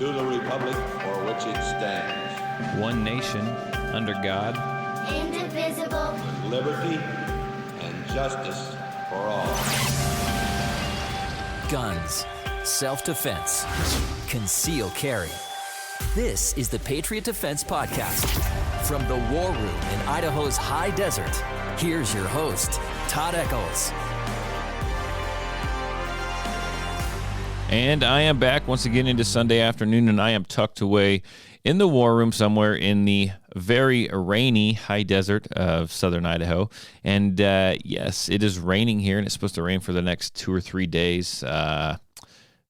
to the republic for which it stands, one nation, under God, indivisible, with liberty and justice for all. Guns, self-defense, conceal carry. This is the Patriot Defense Podcast. From the war room in Idaho's high desert, here's your host, Todd Echols. And I am back once again into Sunday afternoon, and I am tucked away in the war room somewhere in the very rainy high desert of southern Idaho. And yes, it is raining here, and it's supposed to rain for the next 2 or 3 days.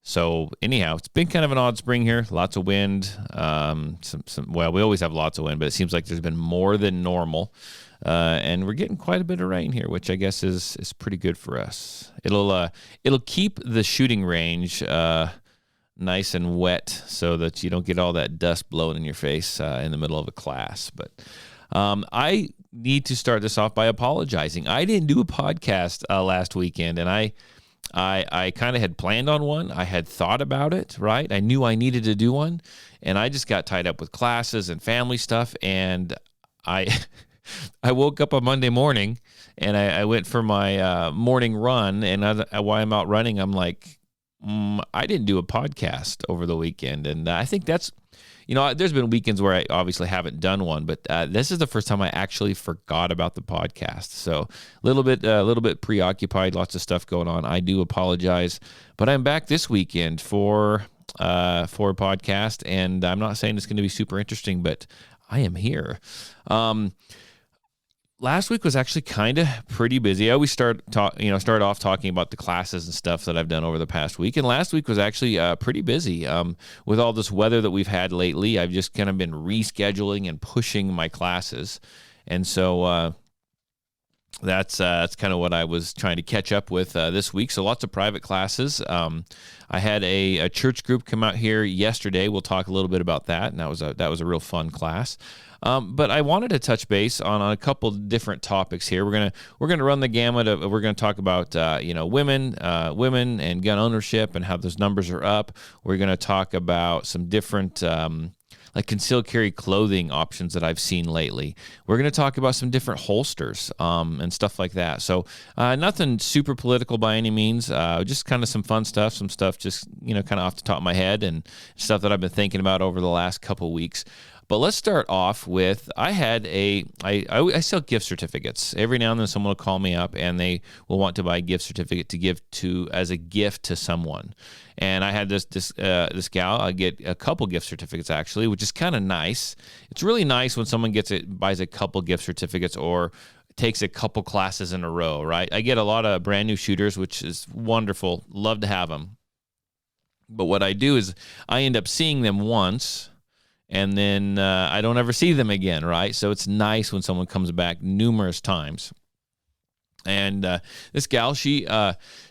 So anyhow, it's been kind of an odd spring here. Lots of wind. Well, we always have lots of wind, but it seems like there's been more than normal. And we're getting quite a bit of rain here, which I guess is pretty good for us. It'll keep the shooting range nice and wet so that you don't get all that dust blowing in your face in the middle of a class. But I need to start this off by apologizing. I didn't do a podcast last weekend, and I kind of had planned on one. I had thought about it, right? I knew I needed to do one, and I just got tied up with classes and family stuff, and I woke up on Monday morning, and I went for my morning run, and while I'm out running, I'm like, I didn't do a podcast over the weekend, and I think that's, there's been weekends where I obviously haven't done one, but this is the first time I actually forgot about the podcast. So a little bit preoccupied, lots of stuff going on. I do apologize, but I'm back this weekend for a podcast, and I'm not saying it's going to be super interesting, but I am here. Last week was actually kind of pretty busy. I always start off talking about the classes and stuff that I've done over the past week. And last week was actually pretty busy. With all this weather that we've had lately, I've just kind of been rescheduling and pushing my classes. And so that's kind of what I was trying to catch up with this week. So lots of private classes. I had a church group come out here yesterday. We'll talk a little bit about that, and that was a real fun class. But I wanted to touch base on a couple different topics here. We're gonna run the gamut of. We're gonna talk about women and gun ownership and how those numbers are up. We're gonna talk about some different like concealed carry clothing options that I've seen lately. We're going to talk about some different holsters and stuff like that. So nothing super political by any means, just kind of some fun stuff, some stuff just, kind of off the top of my head and stuff that I've been thinking about over the last couple weeks. But let's start off with, I sell gift certificates. Every now and then someone will call me up and they will want to buy a gift certificate to give to as a gift to someone. And I had this gal, I get a couple gift certificates actually, which is kind of nice. It's really nice when someone buys a couple gift certificates or takes a couple classes in a row, right? I get a lot of brand new shooters, which is wonderful. Love to have them. But what I do is I end up seeing them once, and then I don't ever see them again, right? So it's nice when someone comes back numerous times. And this gal, she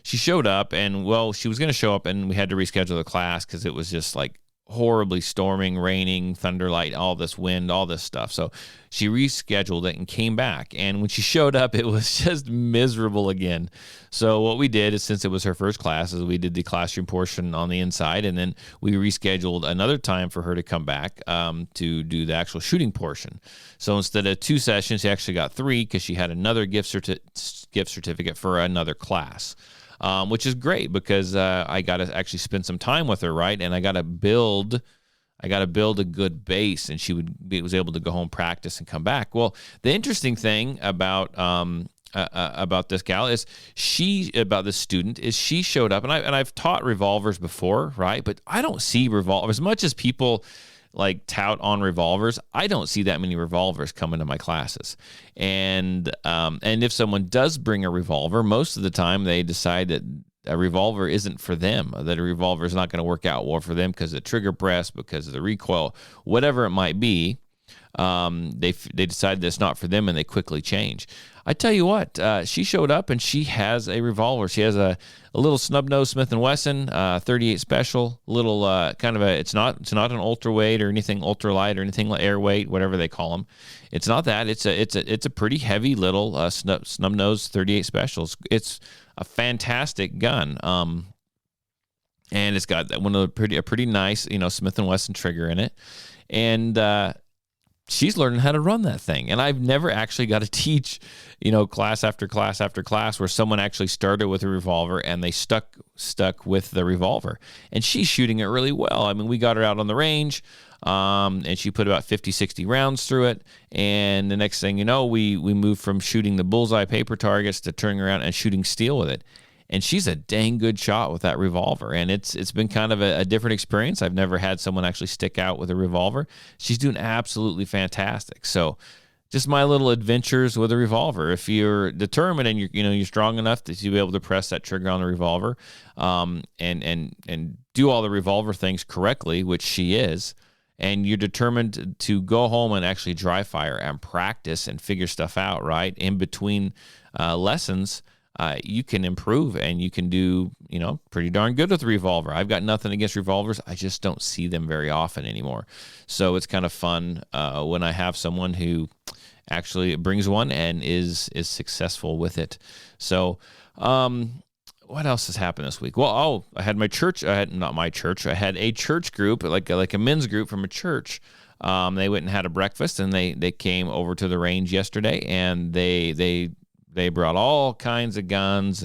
showed up, and she was going to show up, and we had to reschedule the class because it was just like horribly storming, raining, thunderlight, all this wind, all this stuff. So she rescheduled it and came back. And when she showed up, it was just miserable again. So what we did is, since it was her first class, is we did the classroom portion on the inside, and then we rescheduled another time for her to come back to do the actual shooting portion. So instead of 2 sessions, she actually got 3 because she had another gift certificate for another class. Which is great because I got to actually spend some time with her, right? And I got to build a good base, and she was able to go home, practice, and come back. Well, the interesting thing about this gal is about this student is she showed up, and I've taught revolvers before, right? But I don't see revolvers as much as people like tout on revolvers. I don't see that many revolvers coming to my classes. And if someone does bring a revolver, most of the time they decide that a revolver isn't for them, that a revolver is not going to work out well for them because of the trigger press, because of the recoil, whatever it might be. They decide that it's not for them, and they quickly change. I tell you what, she showed up and she has a revolver. She has a little snub-nosed Smith & Wesson 38 special, little it's not an ultra-weight or anything ultralight or anything like air weight, whatever they call them. It's not that. It's a pretty heavy little snub-nosed 38 special. It's a fantastic gun. and it's got a pretty nice, Smith & Wesson trigger in it. And she's learning how to run that thing. And I've never actually got to teach, class after class after class where someone actually started with a revolver and they stuck with the revolver. And she's shooting it really well. I mean, we got her out on the range, and she put about 50, 60 rounds through it. And the next thing you know, we moved from shooting the bullseye paper targets to turning around and shooting steel with it. And she's a dang good shot with that revolver. And it's been kind of a different experience. I've never had someone actually stick out with a revolver. She's doing absolutely fantastic. So just my little adventures with a revolver. If you're determined and you're strong enough to be able to press that trigger on the revolver, and do all the revolver things correctly, which she is, and you're determined to go home and actually dry fire and practice and figure stuff out, right, in between lessons, you can improve and you can do, pretty darn good with the revolver. I've got nothing against revolvers. I just don't see them very often anymore. So it's kind of fun when I have someone who actually brings one and is successful with it. So what else has happened this week? Well, I had my church. I had a church group, like a men's group from a church. They went and had a breakfast, and they came over to the range yesterday, and they brought all kinds of guns,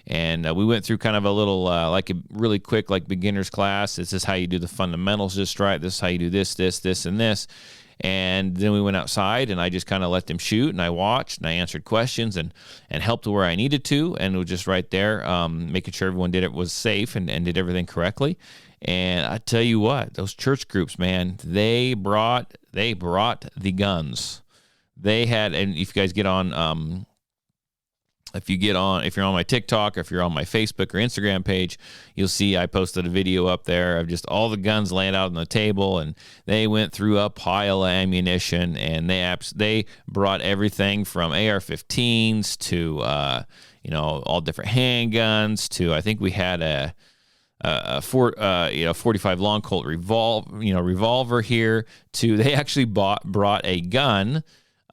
and we went through kind of a little, like a really quick, like beginner's class. This is how you do the fundamentals just right. This is how you do this, and this. And then we went outside, and I just kind of let them shoot, and I watched, and I answered questions and helped where I needed to, and it was just right there, making sure everyone was safe and did everything correctly. And I tell you what, those church groups, man, they brought the guns. They had, and if you guys get on, if you're on my TikTok, or if you're on my Facebook or Instagram page, you'll see I posted a video up there of just all the guns laying out on the table, and they went through a pile of ammunition, and they brought everything from AR-15s to all different handguns to, I think we had a 45 long Colt revolver here, to they actually brought a gun.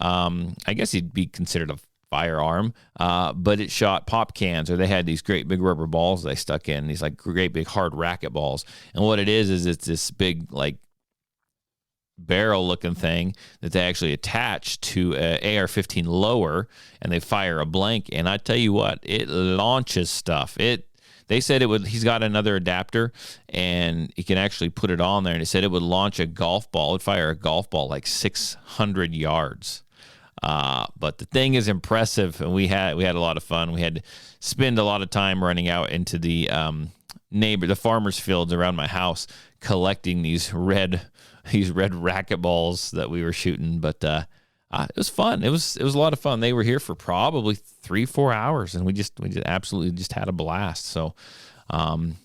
I guess it'd be considered a firearm, but it shot pop cans, or they had these great big rubber balls they stuck in, these like great big hard racket balls. And what it is it's this big like barrel looking thing that they actually attach to a AR-15 lower, and they fire a blank. And I tell you what, it launches stuff. They said he's got another adapter, and he can actually put it on there, and it said it would launch a golf ball. It would fire a golf ball like 600 yards. But the thing is impressive, and we had a lot of fun. We had to spend a lot of time running out into the farmers' fields around my house, collecting these red racket balls that we were shooting. But it was fun. It was a lot of fun. They were here for probably 3-4 hours, and we just absolutely just had a blast. So, kind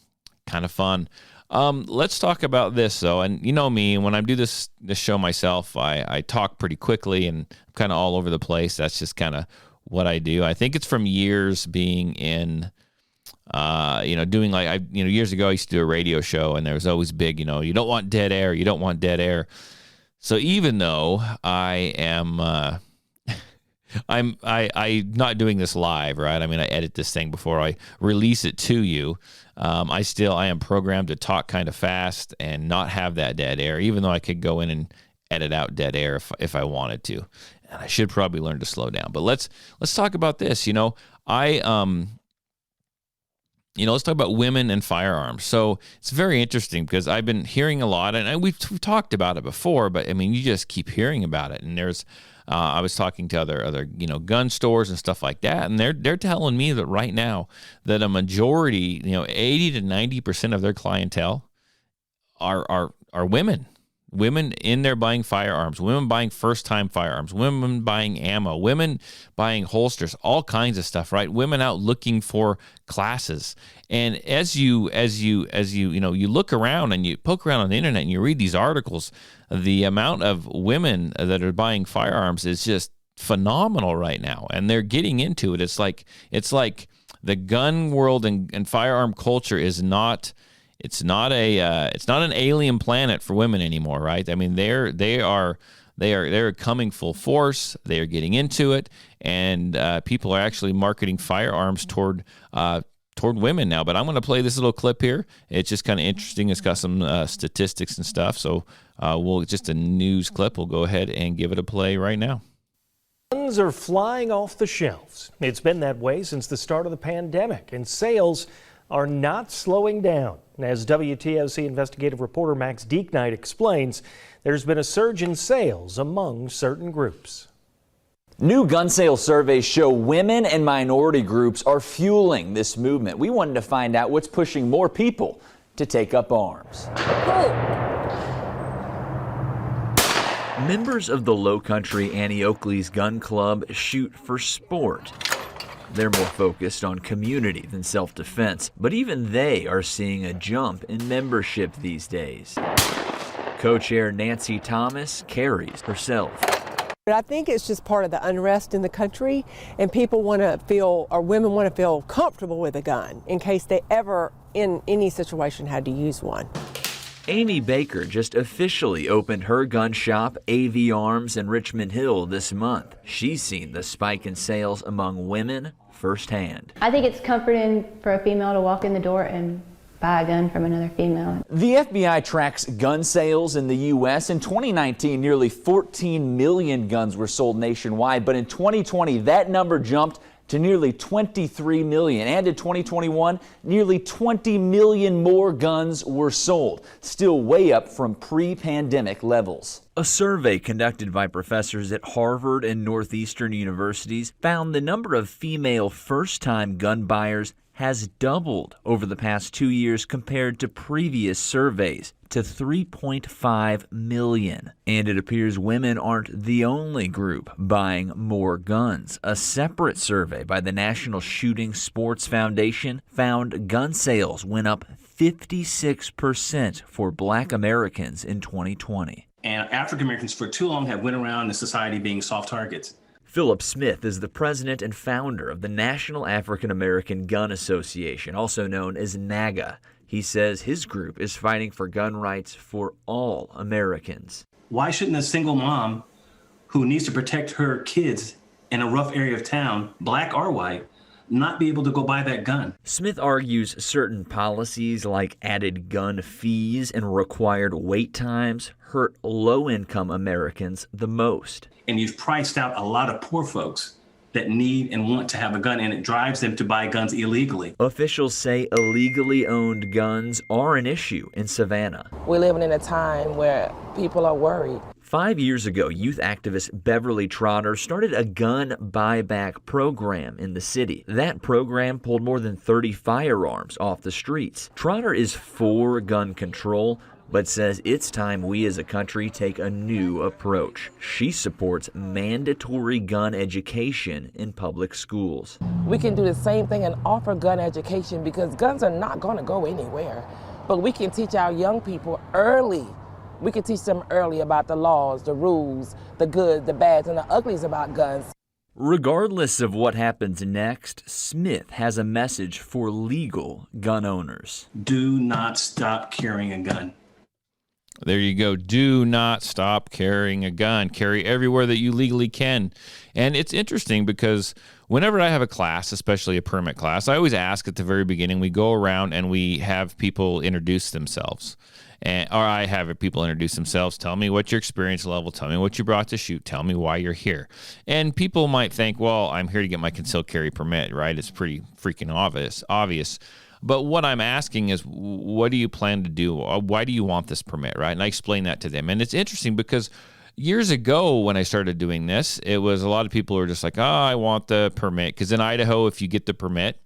of fun. Let's talk about this, though. And you know me, when I do this show myself, I talk pretty quickly, and I'm kind of all over the place. That's just kind of what I do. I think it's from years being in, doing years ago I used to do a radio show, and there was always big, you don't want dead air. You don't want dead air. So even though I am, I'm not doing this live, right? I mean, I edit this thing before I release it to you. I am programmed to talk kind of fast and not have that dead air, even though I could go in and edit out dead air if I wanted to. And I should probably learn to slow down. But let's talk about this. Let's talk about women and firearms. So it's very interesting because I've been hearing a lot, and we've talked about it before, but I mean, you just keep hearing about it. And there's, I was talking to other gun stores and stuff like that, and they're telling me that right now that a majority, 80 to 90% of their clientele are women. Women in there buying firearms, women buying first-time firearms, women buying ammo, women buying holsters, all kinds of stuff, right? Women out looking for classes. And as you look around and you poke around on the internet and you read these articles, the amount of women that are buying firearms is just phenomenal right now, and they're getting into it. It's like the gun world and firearm culture is not. It's not an alien planet for women anymore, right? I mean, they're coming full force. They are getting into it, and people are actually marketing firearms toward toward women now. But I'm going to play this little clip here. It's just kind of interesting. It's got some statistics and stuff. So just a news clip. We'll go ahead and give it a play right now. Guns are flying off the shelves. It's been that way since the start of the pandemic, and sales are not slowing down. As WTOC investigative reporter Max Deeknight explains, there's been a surge in sales among certain groups. New gun sales surveys show women and minority groups are fueling this movement. We wanted to find out what's pushing more people to take up arms. Members of the Low Country Annie Oakley's gun club shoot for sport. They're more focused on community than self-defense, but even they are seeing a jump in membership these days. Co-chair Nancy Thomas carries herself. But I think it's just part of the unrest in the country, and people want to feel, or women want to feel comfortable with a gun in case they ever, in any situation, had to use one. Amy Baker just officially opened her gun shop, AV Arms, in Richmond Hill this month. She's seen the spike in sales among women firsthand. I think it's comforting for a female to walk in the door and buy a gun from another female. The FBI tracks gun sales in the U.S. In 2019, nearly 14 million guns were sold nationwide, but in 2020, that number jumped to nearly 23 million. And in 2021, nearly 20 million more guns were sold, still way up from pre-pandemic levels. A survey conducted by professors at Harvard and Northeastern universities found the number of female first-time gun buyers has doubled over the past 2 years compared to previous surveys, to 3.5 million. And it appears women aren't the only group buying more guns. A separate survey by the National Shooting Sports Foundation found gun sales went up 56% for Black Americans in 2020. And African Americans for too long have went around in society being soft targets. Philip Smith is the president and founder of the National African American Gun Association, also known as NAGA. He says his group is fighting for gun rights for all Americans. Why shouldn't a single mom who needs to protect her kids in a rough area of town, black or white, not be able to go buy that gun? Smith argues certain policies like added gun fees and required wait times hurt low-income Americans the most. And you've priced out a lot of poor folks that need and want to have a gun, and it drives them to buy guns illegally. Officials say illegally owned guns are an issue in Savannah. We're living in a time where people are worried. 5 years ago, youth activist Beverly Trotter started a gun buyback program in the city. That program pulled more than 30 firearms off the streets. Trotter is for gun control, but says it's time we as a country take a new approach. She supports mandatory gun education in public schools. We can do the same thing and offer gun education because guns are not going to go anywhere. But we can teach our young people early. We can teach them early about the laws, the rules, the good, the bads, and the uglies about guns. Regardless of what happens next, Smith has a message for legal gun owners. Do not stop carrying a gun. There you go. Do not stop carrying a gun. Carry everywhere that you legally can. And it's interesting because whenever I have a class, especially a permit class, I always ask at the very beginning, we go around and we have people introduce themselves. Or I have people introduce themselves, tell me what's your experience level, tell me what you brought to shoot, tell me why you're here. And people might think, well, I'm here to get my concealed carry permit, right? It's pretty freaking obvious. But what I'm asking is, what do you plan to do? Why do you want this permit, right? And I explain that to them. And it's interesting because years ago when I started doing this, it was a lot of people were just like, oh, I want the permit. Because in Idaho, if you get the permit,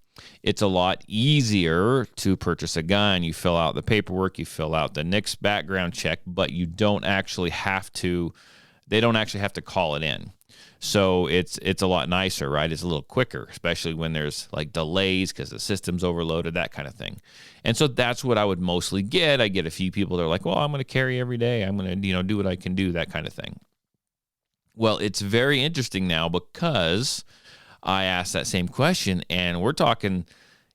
it's a lot easier to purchase a gun. You fill out the paperwork, you fill out the NICS background check, but you don't actually have to, they don't actually have to call it in. So it's a lot nicer, right? It's a little quicker, especially when there's like delays because the system's overloaded, that kind of thing. And so that's what I would mostly get. I get a few people that are like, well, I'm going to carry every day. I'm going to, do what I can do, that kind of thing. Well, it's very interesting now because I asked that same question, and we're talking,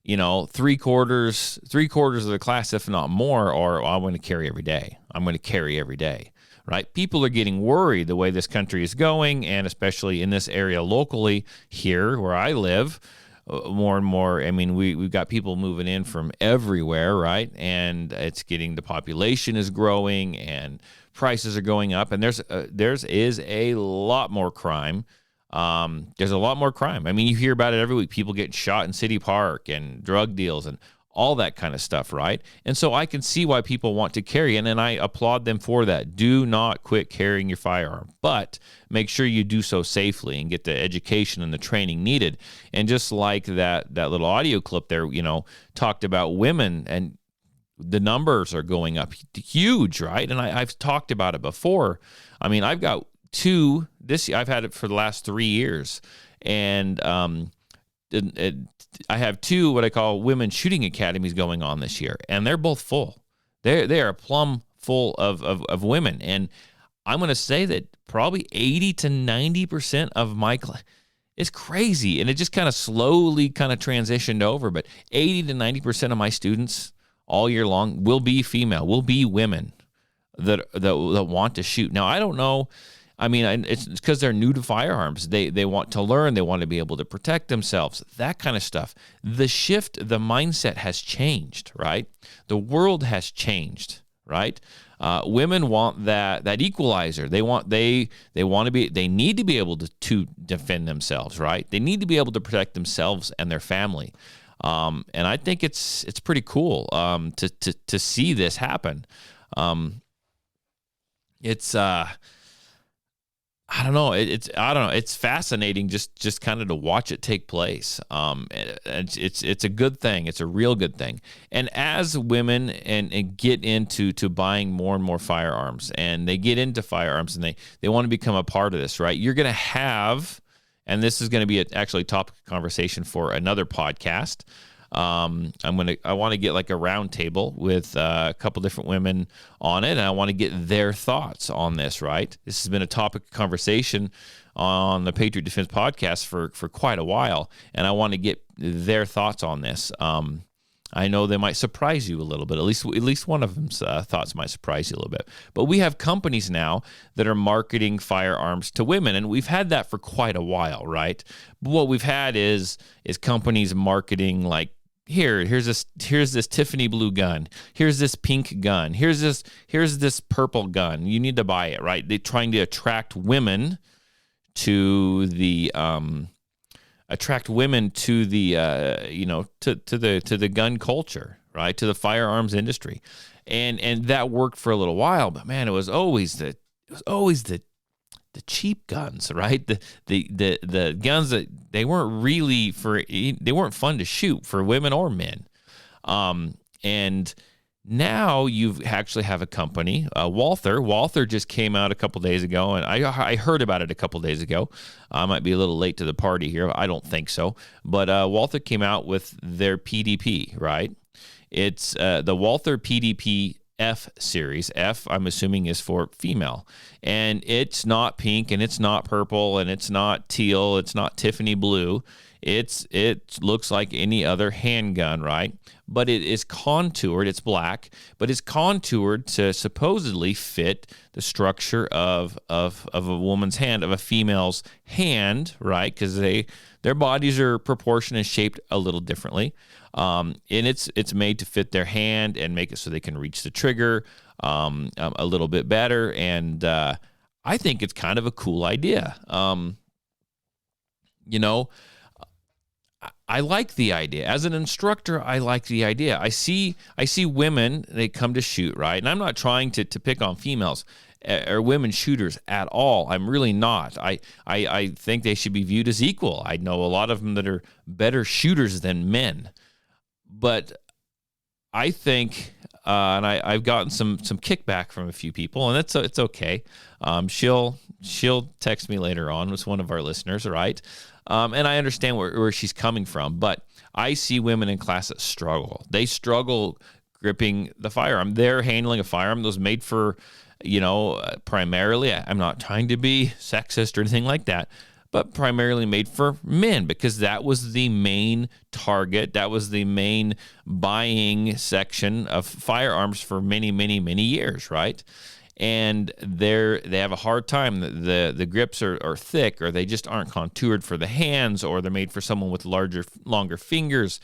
three quarters of the class, if not more, are I'm going to carry every day. I'm going to carry every day. Right? People are getting worried the way this country is going, and especially in this area locally here where I live, more and more. I mean, we've got people moving in from everywhere, right? And the population is growing and prices are going up, and there's a lot more crime. There's a lot more crime. I mean, you hear about it every week. People getting shot in City Park and drug deals and all that kind of stuff, right? And so I can see why people want to carry, and I applaud them for that. Do not quit carrying your firearm, but make sure you do so safely and get the education and the training needed. And just like that little audio clip there, talked about women, and the numbers are going up huge, right? And I've talked about it before. I mean, I've got 2 this year. I've had it for the last 3 years, and I have 2 what I call women shooting academies going on this year, and they're both full. They are plumb full of women, and I'm going to say that probably 80 to 90% of my it's crazy, and it just kind of slowly kind of transitioned over, but 80 to 90% of my students all year long will be female, will be women that want to shoot. Now, I don't know. I mean, it's because they're new to firearms. They want to learn. They want to be able to protect themselves, that kind of stuff. The mindset has changed, right? The world has changed, right? Women want that equalizer. They need to be able to defend themselves, right? They need to be able to protect themselves and their family. And I think it's pretty cool to see this happen. I don't know. It's fascinating just kind of to watch it take place. It's a good thing. It's a real good thing. And as women and get into buying more and more firearms, and they get into firearms, and they want to become a part of this, right? You're going to have, and this is going to be actually a topic of conversation for another podcast. I want to get like a round table with a couple different women on it, and I want to get their thoughts on this, right? This has been a topic of conversation on the Patriot Defense podcast for quite a while, and I want to get their thoughts on this. I know they might surprise you a little bit. At least one of them's thoughts might surprise you a little bit. But we have companies now that are marketing firearms to women, and we've had that for quite a while, right? But what we've had is companies marketing like, here's this Tiffany blue gun. Here's this pink gun. Here's this purple gun. You need to buy it, right? They're trying to attract women to the to the gun culture, right? To the firearms industry, and that worked for a little while. But man, it was always the cheap guns, right? The guns that they weren't fun to shoot for women or men. And now you actually have a company, Walther. Walther just came out a couple days ago, and I heard about it a couple days ago. I might be a little late to the party here. I don't think so. But Walther came out with their PDP, right? It's the Walther PDP F series. F, I'm assuming, is for female. And it's not pink, and it's not purple, and it's not teal, it's not Tiffany blue. It looks like any other handgun, right? But it is contoured, it's black, but it's contoured to supposedly fit the structure of a woman's hand, of a female's hand, right? Because their bodies are proportioned and shaped a little differently. And it's made to fit their hand and make it so they can reach the trigger a little bit better. And I think it's kind of a cool idea. I like the idea. As an instructor, I like the idea. I see women, they come to shoot, right? And I'm not trying to pick on females or women shooters at all. I'm really not. I think they should be viewed as equal. I know a lot of them that are better shooters than men. But I think, and I've gotten some kickback from a few people, and it's okay. She'll text me later on. It's one of our listeners, right? And I understand where she's coming from, but I see women in class that struggle. They struggle gripping the firearm. They're handling a firearm that was made for, primarily, I'm not trying to be sexist or anything like that, but primarily made for men, because that was the main target. That was the main buying section of firearms for many, many, many years, right? and they have a hard time. The grips are thick, or they just aren't contoured for the hands, or they're made for someone with longer fingers,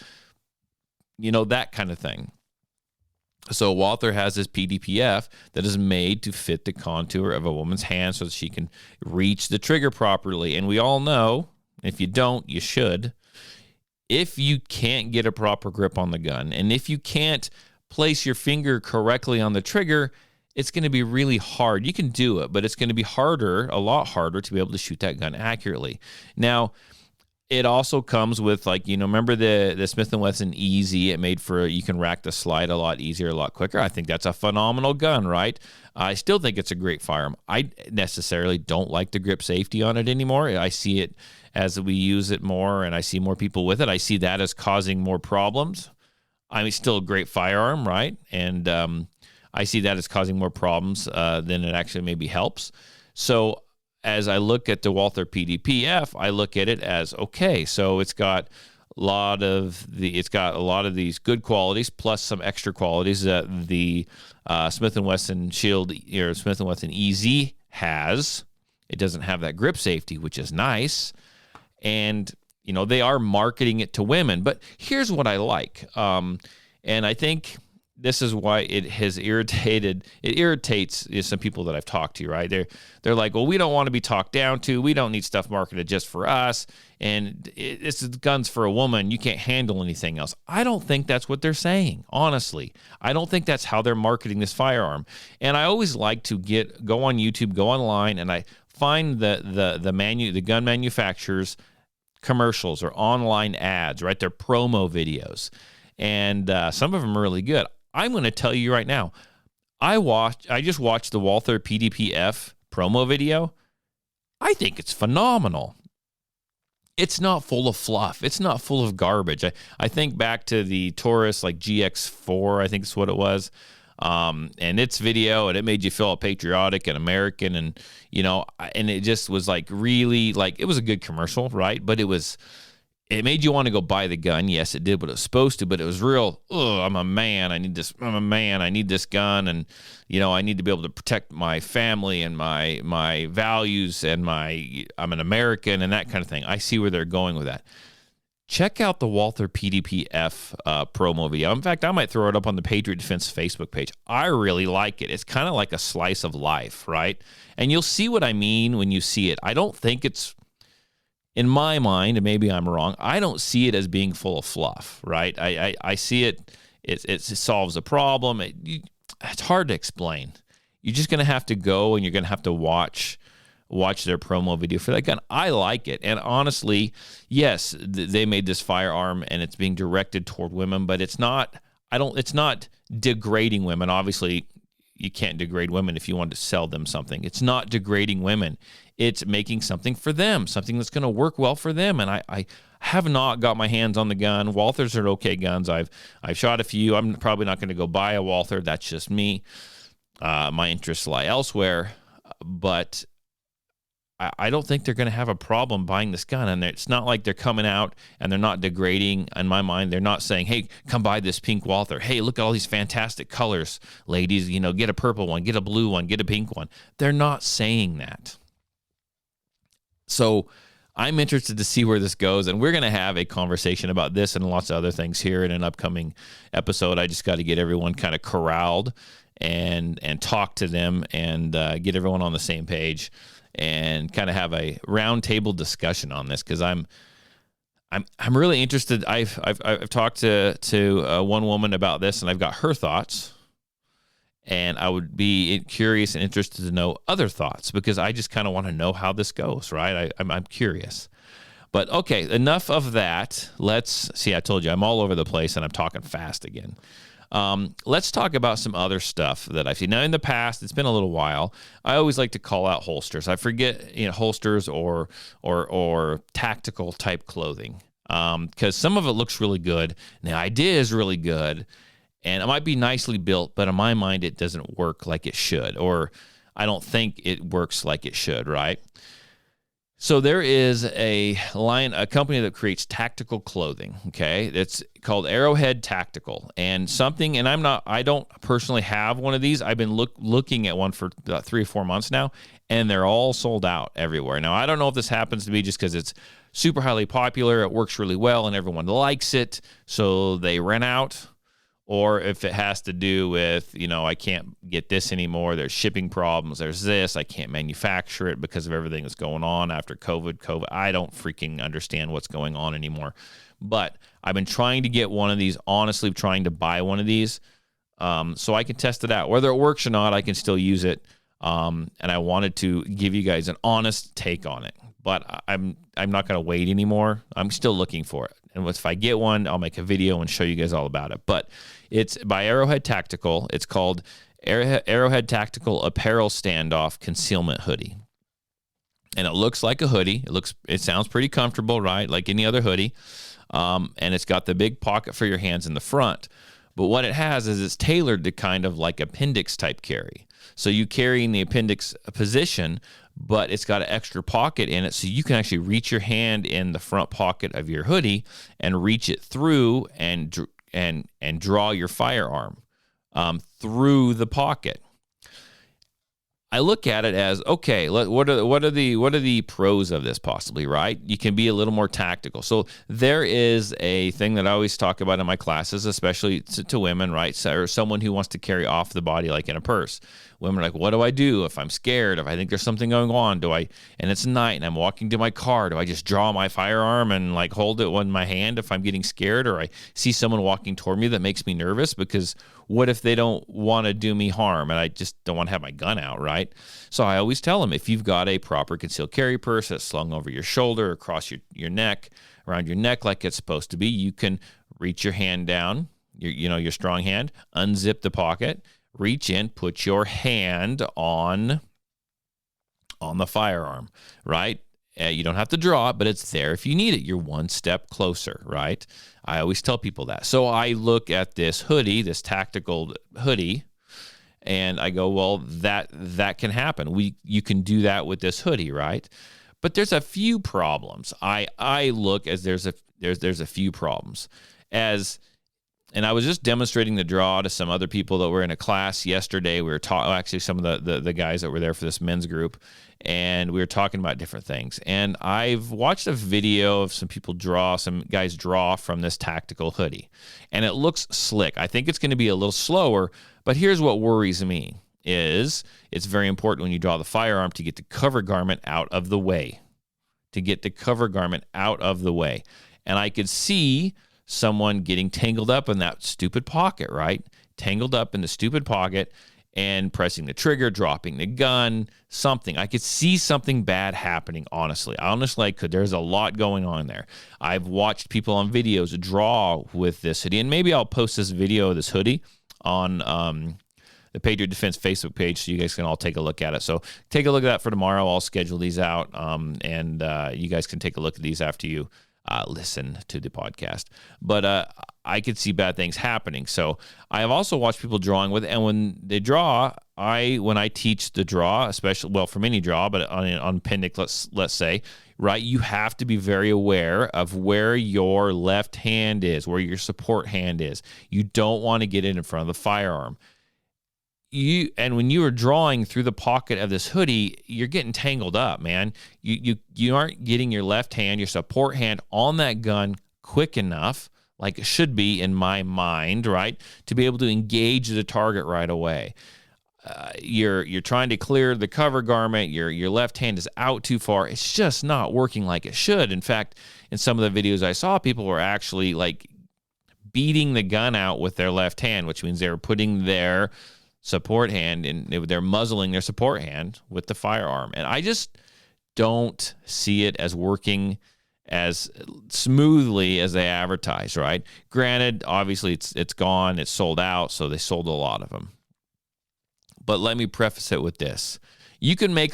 that kind of thing. So Walther has this PDP F that is made to fit the contour of a woman's hand so that she can reach the trigger properly. And we all know, if you don't, you should. If you can't get a proper grip on the gun, and if you can't place your finger correctly on the trigger, it's going to be really hard. You can do it, but it's going to be a lot harder to be able to shoot that gun accurately. Now, it also comes with, remember the Smith & Wesson EZ? It made for, you can rack the slide a lot easier, a lot quicker. I think that's a phenomenal gun, right? I still think it's a great firearm. I necessarily don't like the grip safety on it anymore. I see it as we use it more and I see more people with it. I see that as causing more problems. I mean, still a great firearm, right? And I see that as causing more problems than it actually maybe helps. So as I look at the Walther PDP F, I look at it as, okay, so it's got a lot of these good qualities plus some extra qualities that the Smith & Wesson Shield or Smith & Wesson EZ has. It doesn't have that grip safety, which is nice. And, they are marketing it to women. But here's what I like. And I think this is why it irritates some people that I've talked to, right? They're like, well, we don't want to be talked down to. We don't need stuff marketed just for us. And this is guns for a woman. You can't handle anything else. I don't think that's what they're saying, honestly. I don't think that's how they're marketing this firearm. And I always like to go on YouTube, go online, and I find the gun manufacturers' commercials or online ads, right? They're promo videos. And some of them are really good. I'm going to tell you right now, I just watched the Walther PDP F promo video. I think it's phenomenal. It's not full of fluff. It's not full of garbage. I think back to the Taurus, like GX4, I think is what it was. And its video, and it made you feel patriotic and American, and and it just was really it was a good commercial, right? But it made you want to go buy the gun. Yes, it did what it was supposed to, but it was real, I'm a man, I need this gun, and I need to be able to protect my family and my values, and I'm an American, and that kind of thing. I see where they're going with that. Check out the Walther PDP F promo video. In fact, I might throw it up on the Patriot Defense Facebook page. I really like it. It's kind of like a slice of life, right? And you'll see what I mean when you see it. I don't think it's, in my mind, and maybe I'm wrong, I don't see it as being full of fluff, right? I see it solves a problem. It's hard to explain. You're just going to have to go, and you're going to have to watch their promo video for that gun. I like it. And honestly, yes, they made this firearm and it's being directed toward women, but it's not degrading women. Obviously, you can't degrade women if you want to sell them something. It's not degrading women. It's making something for them, something that's going to work well for them. And I have not got my hands on the gun. Walthers are okay guns. I've shot a few. I'm probably not going to go buy a Walther. That's just me. My interests lie elsewhere. But I don't think they're going to have a problem buying this gun. And it's not like they're coming out and they're not degrading. In my mind, they're not saying, hey, come buy this pink Walther. Hey, look at all these fantastic colors, ladies. Get a purple one, get a blue one, get a pink one. They're not saying that. So I'm interested to see where this goes. And we're going to have a conversation about this and lots of other things here in an upcoming episode. I just got to get everyone kind of corralled and talk to them and get everyone on the same page, and kind of have a roundtable discussion on this, because I'm really interested. I've talked to one woman about this, and I've got her thoughts, and I would be curious and interested to know other thoughts, because I just kind of want to know how this goes, right? I'm curious. But okay, enough of that. Let's see. I told you I'm all over the place, and I'm talking fast again. Let's talk about some other stuff that I've seen. Now, in the past, it's been a little while, I always like to call out holsters. I forget, holsters or tactical type clothing, because some of it looks really good. And the idea is really good, and it might be nicely built, but in my mind, it doesn't work like it should, or I don't think it works like it should, right? So there is a company that creates tactical clothing. Okay, it's called Arrowhead Tactical, and I don't personally have one of these. I've been looking at one for about 3 or 4 months now, and they're all sold out everywhere. Now I don't know if this happens to be just because it's super highly popular, it works really well, and everyone likes it, so they rent out. Or if it has to do with, I can't get this anymore. There's shipping problems. There's this. I can't manufacture it because of everything that's going on after COVID. I don't freaking understand what's going on anymore. But I've been trying to get one of these, honestly trying to buy one of these so I can test it out. Whether it works or not, I can still use it. And I wanted to give you guys an honest take on it. But I'm not going to wait anymore. I'm still looking for it. And if I get one, I'll make a video and show you guys all about it. But it's by Arrowhead Tactical. It's called Arrowhead Tactical Apparel Standoff Concealment Hoodie. And it looks like a hoodie. It sounds pretty comfortable, right? Like any other hoodie. And it's got the big pocket for your hands in the front. But what it has is it's tailored to kind of like appendix type carry. So you carry in the appendix position, but it's got an extra pocket in it, so you can actually reach your hand in the front pocket of your hoodie and reach it through and draw your firearm through the pocket. I look at it as, okay, what are the pros of this possibly, right? You can be a little more tactical. So there is a thing that I always talk about in my classes, especially to women, right? Or someone who wants to carry off the body like in a purse. Women are like, what do I do if I'm scared, if I think there's something going on? And it's night and I'm walking to my car, do I just draw my firearm and like hold it in my hand if I'm getting scared, or I see someone walking toward me that makes me nervous because what if they don't want to do me harm and I just don't want to have my gun out, right? So I always tell them, if you've got a proper concealed carry purse that's slung over your shoulder, across your neck, around your neck like it's supposed to be, you can reach your hand down, your strong hand, unzip the pocket, reach in, put your hand on the firearm, right? You don't have to draw it, but it's there if you need it. You're one step closer, right? I always tell people that. So I look at this hoodie, this tactical hoodie, and I go, well, that can happen. You can do that with this hoodie, right? But there's a few problems. I look as there's a few problems. And I was just demonstrating the draw to some other people that were in a class yesterday. We were actually some of the guys that were there for this men's group, and we were talking about different things. And I've watched a video of some guys draw from this tactical hoodie, and it looks slick. I think it's going to be a little slower, but here's what worries me is it's very important when you draw the firearm to get the cover garment out of the way. And I could see someone getting tangled up in that stupid pocket, right? Tangled up in the stupid pocket and pressing the trigger, dropping the gun, something. I could see something bad happening, honestly. Honestly, I could. There's a lot going on there. I've watched people on videos draw with this hoodie, and maybe I'll post this video of this hoodie on the Patriot Defense Facebook page so you guys can all take a look at it. So take a look at that for tomorrow. I'll schedule these out, and you guys can take a look at these after you listen to the podcast. But I could see bad things happening. So I have also watched people drawing with it, and when they draw, when I teach the draw, especially, well, from any draw, but on appendix, let's say, right, you have to be very aware of where your left hand is, where your support hand is. You don't want to get it in front of the firearm. And when you are drawing through the pocket of this hoodie, you're getting tangled up, man. You aren't getting your left hand, your support hand on that gun quick enough, like it should be in my mind, right, to be able to engage the target right away. You're trying to clear the cover garment. Your left hand is out too far. It's just not working like it should. In fact, in some of the videos I saw, people were actually like beating the gun out with their left hand, which means they were putting their support hand and they're muzzling their support hand with the firearm. And I just don't see it as working as smoothly as they advertise, right? Granted, obviously it's gone, it's sold out, so they sold a lot of them. But let me preface it with this. You can make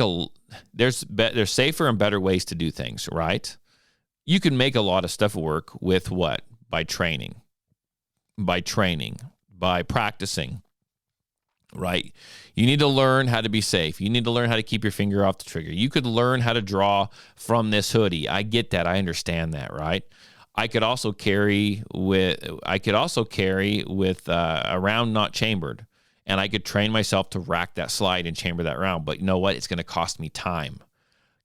there's safer and better ways to do things, right? You can make a lot of stuff work with what? By training, by practicing. right? You need to learn how to be safe. You need to learn how to keep your finger off the trigger. You could learn how to draw from this hoodie. I get that. I understand that, right? I could also carry with a round not chambered, and I could train myself to rack that slide and chamber that round. But you know what? It's going to cost me time.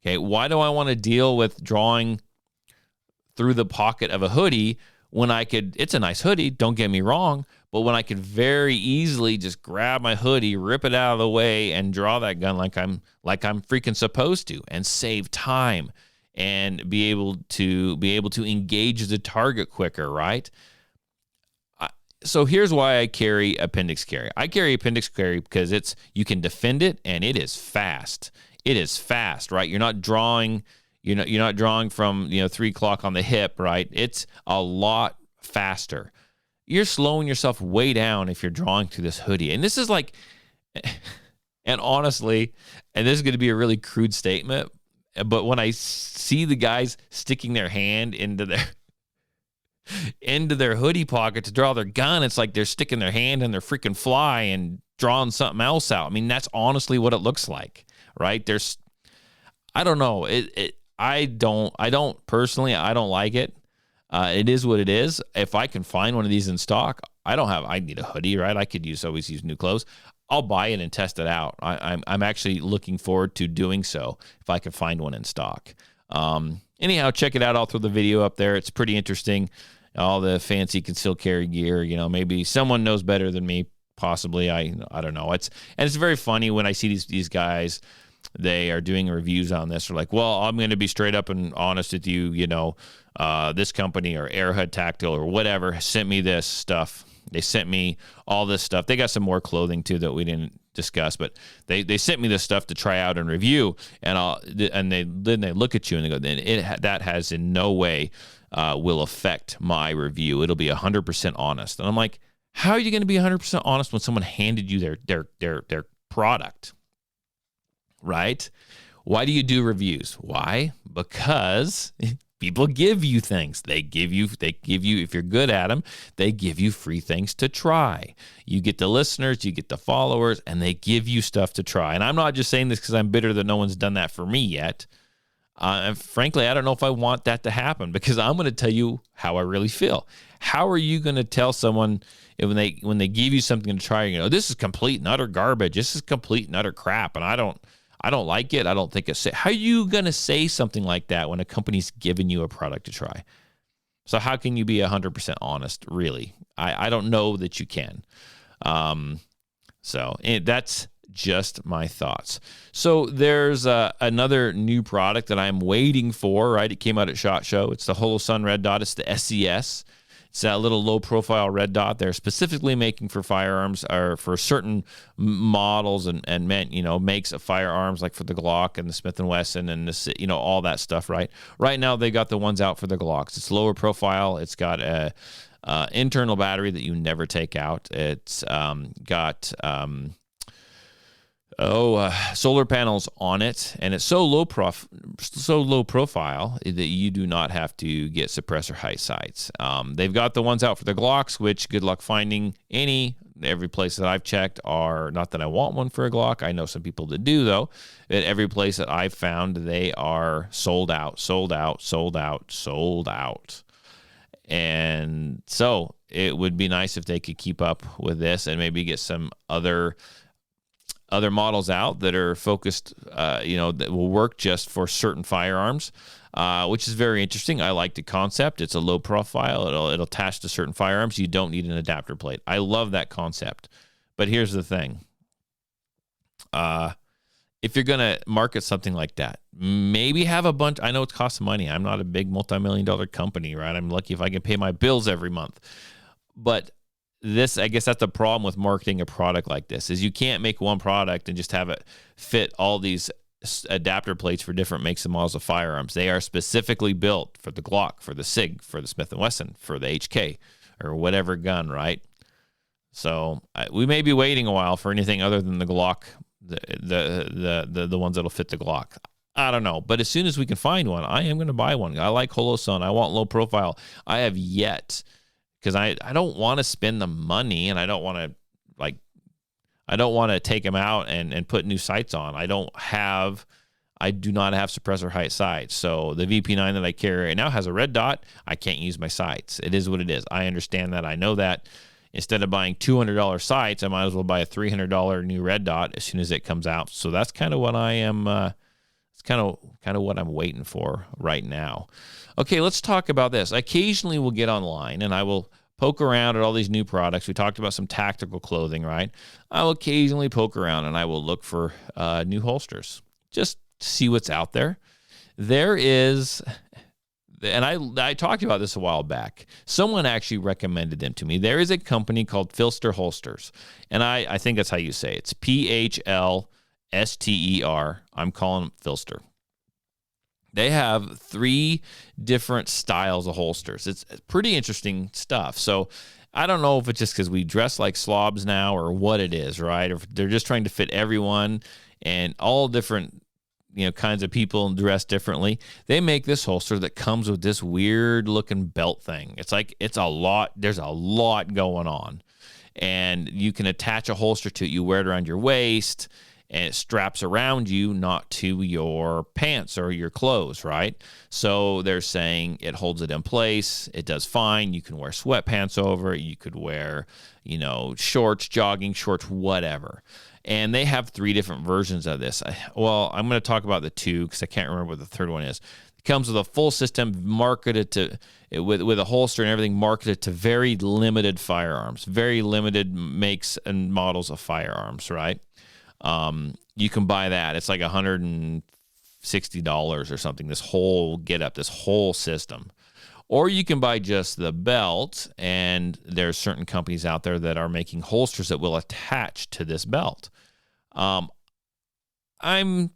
Okay, why do I want to deal with drawing through the pocket of a hoodie when I could? It's a nice hoodie, don't get me wrong, but when I could very easily just grab my hoodie, rip it out of the way, and draw that gun like I'm freaking supposed to, and save time and be able to engage the target quicker, right? So here's why I carry appendix carry. I carry appendix carry because you can defend it, and it is fast. It is fast, right? You're not drawing from 3 o'clock on the hip, right? It's a lot faster. You're slowing yourself way down if you're drawing through this hoodie. And this is like, and honestly, and this is going to be a really crude statement, but when I see the guys sticking their hand into their hoodie pocket to draw their gun, it's like they're sticking their hand in their freaking fly and drawing something else out. I mean, that's honestly what it looks like, right? I don't know. I don't personally, I don't like it. It is what it is. If I can find one of these in stock, I need a hoodie, right? I could always use new clothes. I'll buy it and test it out. I'm actually looking forward to doing so if I can find one in stock. Anyhow, check it out. I'll throw the video up there. It's pretty interesting. All the fancy concealed carry gear, maybe someone knows better than me, possibly. I don't know. It's very funny when I see these guys. They are doing reviews on this. They're like, well, I'm going to be straight up and honest with you. This company or Arrowhead Tactile or whatever sent me this stuff. They sent me all this stuff. They got some more clothing too that we didn't discuss, but they sent me this stuff to try out and review. And they look at you and they go, that has in no way will affect my review. It'll be 100% honest. And I'm like, how are you going to be 100% honest when someone handed you their product? Right? Why do you do reviews? Why? Because people give you things. They give you, if you're good at them, they give you free things to try. You get the listeners, you get the followers, and they give you stuff to try. And I'm not just saying this because I'm bitter that no one's done that for me yet. And frankly, I don't know if I want that to happen, because I'm going to tell you how I really feel. How are you going to tell someone when they give you something to try, this is complete and utter garbage. This is complete and utter crap. And I don't like it. I don't think it's. How are you going to say something like that when a company's giving you a product to try? So how can you be 100% honest, really? I don't know that you can. That's just my thoughts. So there's another new product that I'm waiting for, right? It came out at SHOT Show. It's the Holosun Red Dot. It's the SES. It's that little low-profile red dot they're specifically making for firearms, or for certain models and makes of firearms, like for the Glock and the Smith & Wesson and the, all that stuff, right? Right now, they got the ones out for the Glocks. It's lower profile. It's got a internal battery that you never take out. It's got solar panels on it, and it's so low profile that you do not have to get suppressor height sights. They've got the ones out for the Glocks, which good luck finding any. Every place that I've checked are, not that I want one for a Glock. I know some people that do, though. At every place that I've found, they are sold out. And so it would be nice if they could keep up with this and maybe get some other models out that are focused, that will work just for certain firearms, which is very interesting. I like the concept. It's a low profile. It'll attach to certain firearms. You don't need an adapter plate. I love that concept. But here's the thing. If you're going to market something like that, maybe have a bunch. I know it costs money. I'm not a big multi-million-dollar company, right? I'm lucky if I can pay my bills every month. But I guess that's the problem with marketing a product like this, is you can't make one product and just have it fit all these adapter plates for different makes and models of firearms. They are specifically built for the Glock, for the SIG, for the Smith & Wesson, for the HK, or whatever gun, right? So we may be waiting a while for anything other than the Glock, the ones that'll fit the Glock. I don't know. But as soon as we can find one, I am going to buy one. I like Holosun. I want low profile. I have yet, because I don't want to spend the money, and I don't want to, I don't want to take them out and put new sights on. I do not have suppressor height sights. So the VP9 that I carry right now has a red dot. I can't use my sights. It is what it is. I understand that. I know that. Instead of buying $200 sights, I might as well buy a $300 new red dot as soon as it comes out. So that's kind of what I am. It's kind of what I'm waiting for right now. Okay, let's talk about this. I occasionally will get online and I will poke around at all these new products. We talked about some tactical clothing, right? I will occasionally poke around and I will look for new holsters. Just see what's out there. There is, and I talked about this a while back. Someone actually recommended them to me. There is a company called Filster Holsters, and I think that's how you say it. It's PHLSTER. I'm calling them Filster. They have 3 different styles of holsters. It's pretty interesting stuff. So I don't know if it's just because we dress like slobs now or what it is, right? Or if they're just trying to fit everyone and all different kinds of people dress differently. They make this holster that comes with this weird looking belt thing. It's like, there's a lot going on, and you can attach a holster to it. You wear it around your waist and it straps around you, not to your pants or your clothes, right? So they're saying it holds it in place. It does fine. You can wear sweatpants over it. You could wear, shorts, jogging shorts, whatever. And they have 3 different versions of this. I'm going to talk about the 2 because I can't remember what the third one is. It comes with a full system marketed to, with a holster and everything marketed to very limited firearms, very limited makes and models of firearms, right? You can buy that. It's like $160 or something, this whole getup, this whole system. Or you can buy just the belt, and there's certain companies out there that are making holsters that will attach to this belt. I'm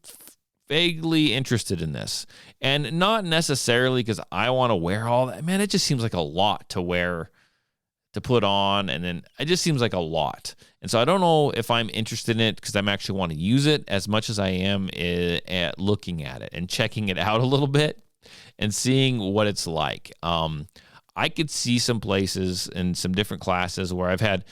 vaguely interested in this, and not necessarily because I want to wear all that. Man, it just seems like a lot to wear, to put on, and then it just seems like a lot. And so I don't know if I'm interested in it because I'm actually want to use it as much as I am at looking at it and checking it out a little bit and seeing what it's like. I could see some places in some different classes where I've had,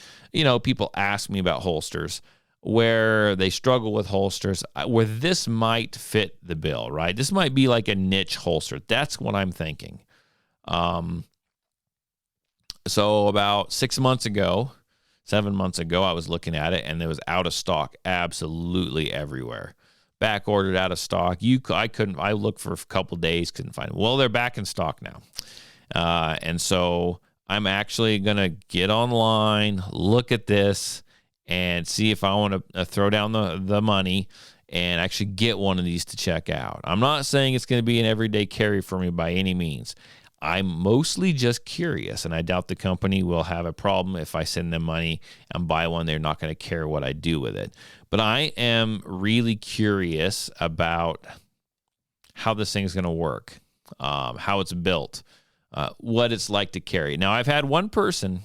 people ask me about holsters, where they struggle with holsters, where this might fit the bill, right? This might be like a niche holster. That's what I'm thinking. So about 7 months ago, I was looking at it, and it was out of stock absolutely everywhere. Back ordered, out of stock. I looked for a couple days, couldn't find them. Well, they're back in stock now. And so I'm actually going to get online, look at this, and see if I want to throw down the money and actually get one of these to check out. I'm not saying it's going to be an everyday carry for me by any means. I'm mostly just curious, and I doubt the company will have a problem if I send them money and buy one. They're not going to care what I do with it. But I am really curious about how this thing is going to work, how it's built, what it's like to carry. Now, I've had one person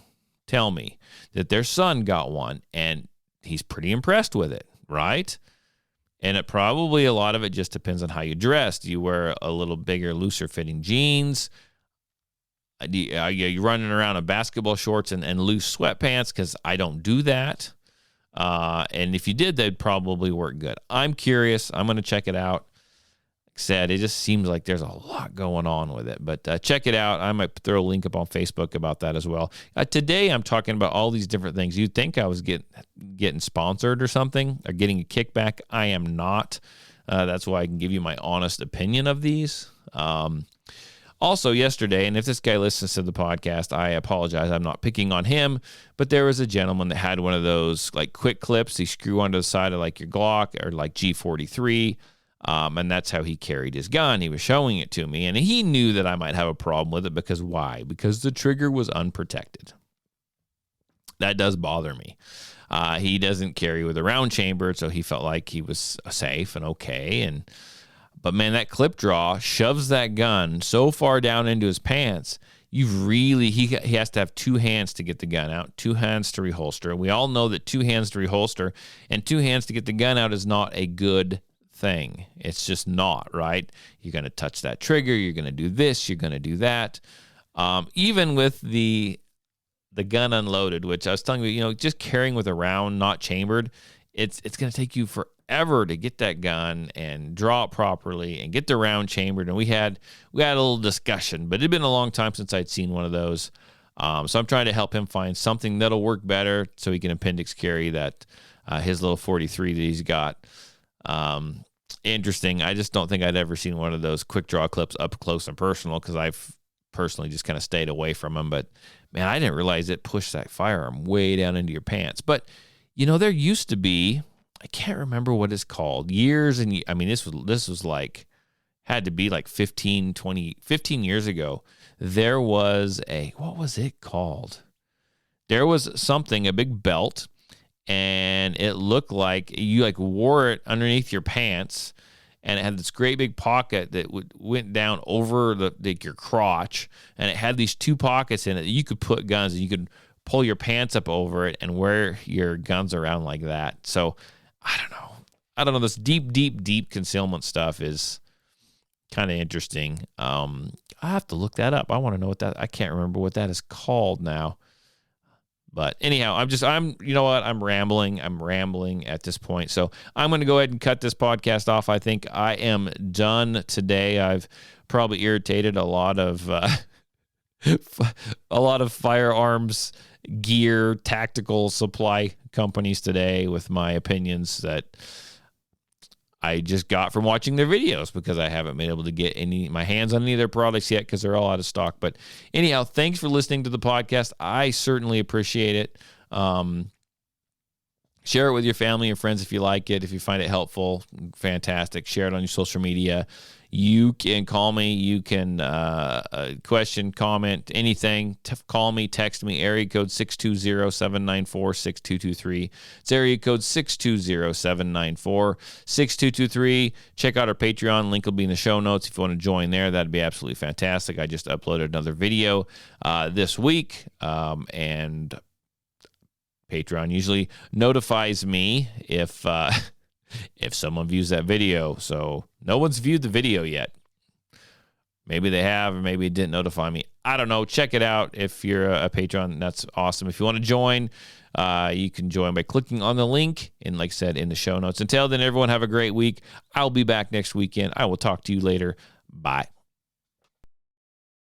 tell me that their son got one, and he's pretty impressed with it, right? And it probably, a lot of it just depends on how you dress. Do you wear a little bigger, looser fitting jeans? Are you running around in basketball shorts and loose sweatpants? Because I don't do that. And if you did, they'd probably work good. I'm curious. I'm going to check it out. Like I said, it just seems like there's a lot going on with it. But check it out. I might throw a link up on Facebook about that as well. Today, I'm talking about all these different things. You'd think I was getting sponsored or something, or getting a kickback. I am not. That's why I can give you my honest opinion of these. Also yesterday, and if this guy listens to the podcast, I apologize. I'm not picking on him, but there was a gentleman that had one of those like quick clips you screw onto the side of like your Glock or like G43, and that's how he carried his gun. He was showing it to me, and he knew that I might have a problem with it because why? Because the trigger was unprotected. That does bother me. He doesn't carry with a round chamber, so he felt like he was safe and okay, But man, that clip draw shoves that gun so far down into his pants. He has to have 2 hands to get the gun out, 2 hands to reholster. And we all know that 2 hands to reholster and 2 hands to get the gun out is not a good thing. It's just not, right? You're going to touch that trigger. You're going to do this. You're going to do that. Even with the the gun unloaded, which I was telling you, just carrying with a round not chambered, it's going to take you forever to get that gun and draw it properly and get the round chambered. And we had a little discussion, but it had been a long time since I'd seen one of those. So I'm trying to help him find something that'll work better so he can appendix carry that his little 43 that he's got. Interesting. I just don't think I'd ever seen one of those quick draw clips up close and personal because I've personally just kind of stayed away from them. But man, I didn't realize it pushed that firearm way down into your pants. But there used to be, I can't remember what it's called, years and I mean this was like had to be like 15 years ago. There was what was it called? There was something, a big belt, and it looked like you like wore it underneath your pants, and it had this great big pocket that went down over your crotch, and it had these two pockets in it that you could put guns, and you could pull your pants up over it and wear your guns around like that. So I don't know. This deep concealment stuff is kind of interesting. I have to look that up. I want to know I can't remember what that is called now. But anyhow, I'm rambling. I'm rambling at this point. So I'm going to go ahead and cut this podcast off. I think I am done today. I've probably irritated a lot of firearms gear, tactical supply companies today with my opinions that I just got from watching their videos because I haven't been able to get my hands on any of their products yet because they're all out of stock. But anyhow, thanks for listening to the podcast. I certainly appreciate it. Share it with your family and friends if you like it. If you find it helpful, fantastic. Share it on your social media. You can call me. You can question, comment, anything. Call me, text me. Area code 620-794-6223. It's area code 620-794-6223. Check out our Patreon. Link will be in the show notes. If you want to join there, that'd be absolutely fantastic. I just uploaded another video this week, and Patreon usually notifies me if someone views that video. So no one's viewed the video yet. Maybe they have, or maybe it didn't notify me. I don't know. Check it out. If you're a Patreon, that's awesome. If you want to join, you can join by clicking on the link, and like I said, in the show notes. Until then, everyone have a great week. I'll be back next weekend. I will talk to you later. Bye.